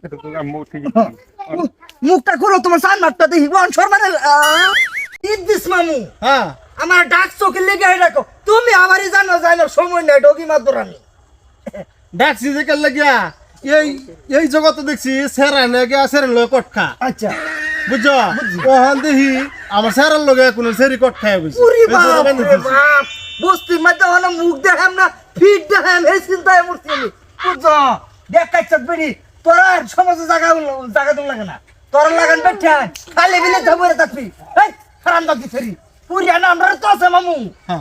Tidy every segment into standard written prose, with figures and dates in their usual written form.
এটা তো আমি ঠিক মুখটা খোলো তোমার সামনাটা দেখি ওয়ান শর্মানের ইদ্দিস মামু হ্যাঁ আমার ডাক চোখে লেগে রাখো তুমি আমারই জানো জানো সময় নাই ডগি মাদরানি ডাকছি যে কেন লাগিয়া এই এই জগতে দেখছি সেরা নাকি সেরা লয় কটকা আচ্ছা বুঝছো ওহান দেখি আমার সেরার লগে কোনো সেরি কট খায় বুঝছি পুরি বাপ রে বাপ বস্তির মধ্যে হলো মুখ দেখাম না ফিট দেখাম এই চিন্তায় মরছি আমি বুঝছো দেখাচ্ছ বেরি তোরা সমাজে জায়গা তুমি লাগে না তোরা লাগান বেঠা খালি বিলে ধরে থাকবি এই হারাম দাদি ফেরি পুরিয়ান আমরা তো আছে মামু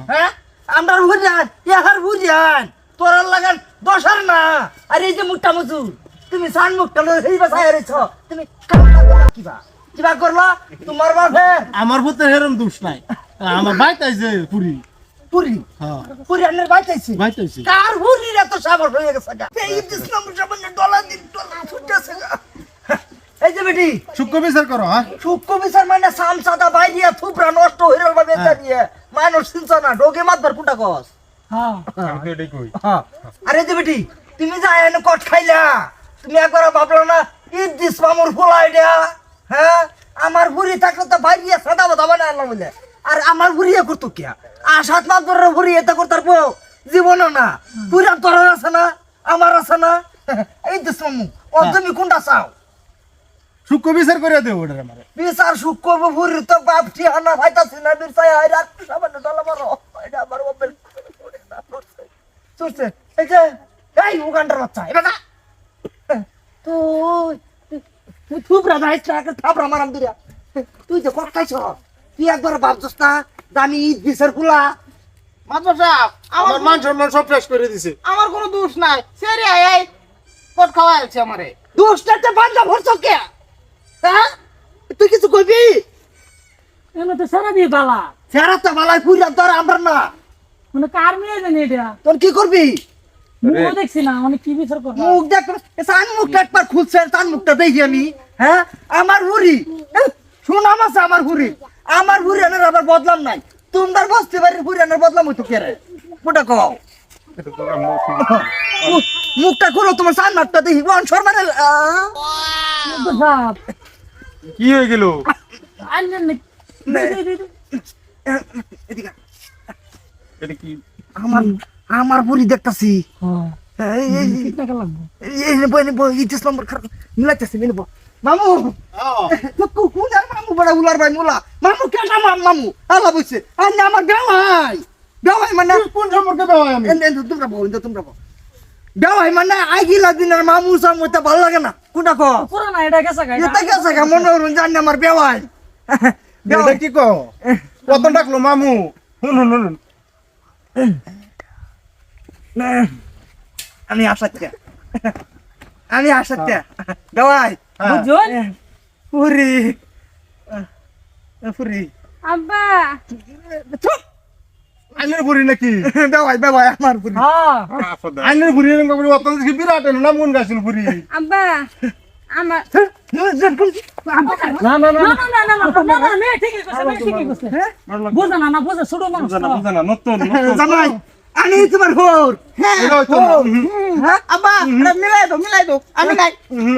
হ্যাঁ আমরা হুরিয়ান ইয়ার হুরিয়ান তোরা লাগান দশার না আর এই যে মুখটা মজুর তুমি সান মুখটা এই বাসায় রেছ তুমি কিবা কিবা করলা তোমার বাপে আমার ভূতের হেরম দোষ নাই আমার বাইত আইছে পুরি পুরি হ্যাঁ পুরিয়ানের বাইতেছি বাইত আইছে কার হুরির এত সাবর হয়ে গেছে গা এই দিসলাম সামান্য ডলার দিন ডলার ছুটতেছে গা এই যে বেটি সূক্ষ্ম বিচার করো হ্যাঁ সূক্ষ্ম বিচার মানে সাম সাদা বাই দিয়া থুপরা নষ্ট হইরল বা বেচা দিয়ে মানুষ চিনছ না ডোগে মাতবার কোনটা কস আমি তো এটাই কই আরে যে বেটি তুমি যা এনে কট খাইলা তুমি একবার ভাবলো না ইদ্দিস মামুর ফুলাই দেয়া হ্যাঁ আমার বুড়ি থাকলে তো বাইরিয়া সাদা বাদা বানা আনলাম বলে আর আমার বুড়িয়া করতো কিয়া আসাত মাতবার বুড়ি এটা করতার পো জীবনও না পুরা তোর আছে না আমার আছে না ইদ্দিস মামু ও তুমি কোনটা চাও সূক্ষ্ম বিচার করে দেবো ওটা আমার বিচার সুখ করবো বুড়ির তো বাপ ঠিয়ানা ভাইতাছি না বিরসাই আই রাত সামান্য ডলা মারো এটা আমার ওপেন চলছে এই যে এই উগান্ডার বাচ্চা এবার না তুই থুবরা যাইস না একটা থাপড়া মারাম দিরা তুই যে কট খাইছ তুই একবার ভাবছস না দামি ঈদ বিচার খুলা মাদর সাহেব আমার মান সম্মান সব শেষ করে দিছে আমার কোনো দোষ নাই সেরে আই কট খাওয়া আছে আমারে দুষ্টাতে বান্ধা ভরছ কে হ্যাঁ তুই কিছু কইবি এমন তো সারা দিয়ে বালা সেরা তো বালাই পুরা তোর আমরা না মানে কার মেয়ে জানি এটা তোর কি করবি মুখ দেখছি না মানে কি বিচার করবো মুখ দেখ সান মুখটা একবার খুলছে তার মুখটা দেখি আমি হ্যাঁ আমার হুরি শুনাম আছে আমার হুরি আবার বদলাম নাই তোমার বসতে বাড়ির হুরিয়ানের বদলাম হইতো কে রে মোটা কও এটা তো আমি ঠিক মুখটা খোলো তোমার সান মুখটা দেখি ওয়ান শর্মানের সাপ কি হয়ে গেল আনলেন না এদিকে এটা কি আমার বুড়ি দেখতাছি ঠিক টাকা লাগবে ইতিস নম্বর খারাপ মিলাইতেছি মিলবো মামু কোন আর মামু বড় উলার ভাই মুলা মামু কেটা মামু আল্লাহ বলছে আন্না আমার বেওয়াই মানে কোন সম্পর্কে দেওয়া আমি তোমরা বল বেওয়াই মানে আগিলা দিনের মামু সামুতে ভালো লাগে না কোনটা কো পুরানা এটা গেছে গা এটা গেছে গা মনে হরুন জানি আমার বেওয়াই এটা কি কো কত ডাকলো মামু হুন হুন হুন আমি আসাতে বেওয়াই বুঝুন পুরি পুরি আব্বা আইনের বুড়ি নাকি বেওয়াই আমার পুরি হ্যাঁ আইনের বুড়ি এরকম করে অত দেখি বিরাট না মন গাছিল বুড়ি আব্বা আমার না না না না মেয়ে ঠিকই কইছে বুঝা না বুঝা ছোট মানুষ বুঝা না নতুন জামাই আমি তোমার ঘর হ্যাঁ এটা হইতো না হ্যাঁ আব্বা মিলাই দাও আমি নাই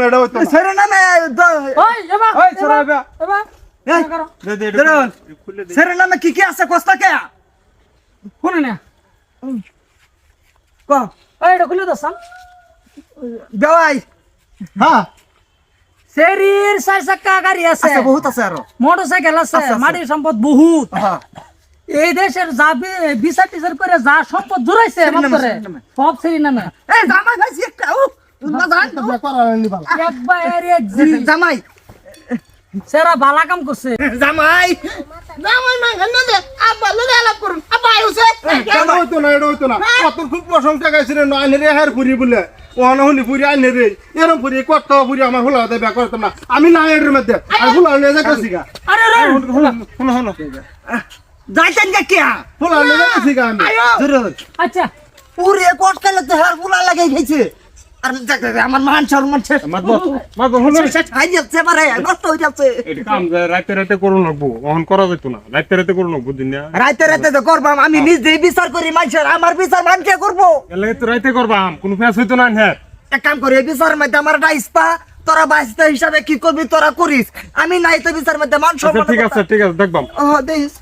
এটা হইতো না সেরে নামে ওই এবা ওই সরাবা এবা দে দে খুলে দে সেরে নামে কি আছে কস্তা কে শুনে না ক ওই এটা খুলে দাও সাম বেওয়াই হ্যাঁ শরীর চার চাক্কা গাড়ি আছে আছে বহুত আছে আরো মোটরসাইকেল আছে আছে। মাটির সম্পদ বহুত হ্যাঁ এই দেশের যা বিচার টিচার করে যা সম্পদ জুড়াইছে মাত্রে সব সেরি নামে এই জামাই ভাইছি একটা ও না জান করালি বালা একবারে জামাই সেরা বালা কাম করছে জামাই মাঙ্গানো দে আব্বা লগে আলাপ করুন আব্বা আইছে এটা হইতো না কত খুব প্রশংসা গাইছিল না আইনের হের ফুরি বলে ওনা হুনি ফুরি আইনের রে এরম ফুরি কত ফুরি আমার হলা দে ব্যাক করতাম না আমি না এর মধ্যে আর হলা নিয়ে যাইতাছি গা আরে রে শুনো শুনো যাইতেন কে কে হলা নিয়ে যাইতাছি গা আমি জরুর আচ্ছা পুরে কোট কালে তো হার ফুলা লাগাই গেছে আর আমার মান সম্মান শেষ মাদবর হলো শেষ হয়ে যাচ্ছে পারে নষ্ট হয়ে যাচ্ছে এটা কাম রাতে রাতে করুন লাগবো অহন করা যেত না রাতে রাতে করুন লাগবো দিন না রাতে তো করবাম আমি নিজেই বিচার করি মানুষের আমার বিচার মানকে করবো এলে তো রাতে করবাম কোন ফেস হইতো না হ্যাঁ এক কাম করি বিচার মধ্যে আমার একটা ইস্পা তোরা বাঁচতে হিসাবে কি করবি তোরা করিস, আমি নাই তো বিচার মধ্যে মান আচ্ছা সম্মান ঠিক আছে দেখবাম দেখিস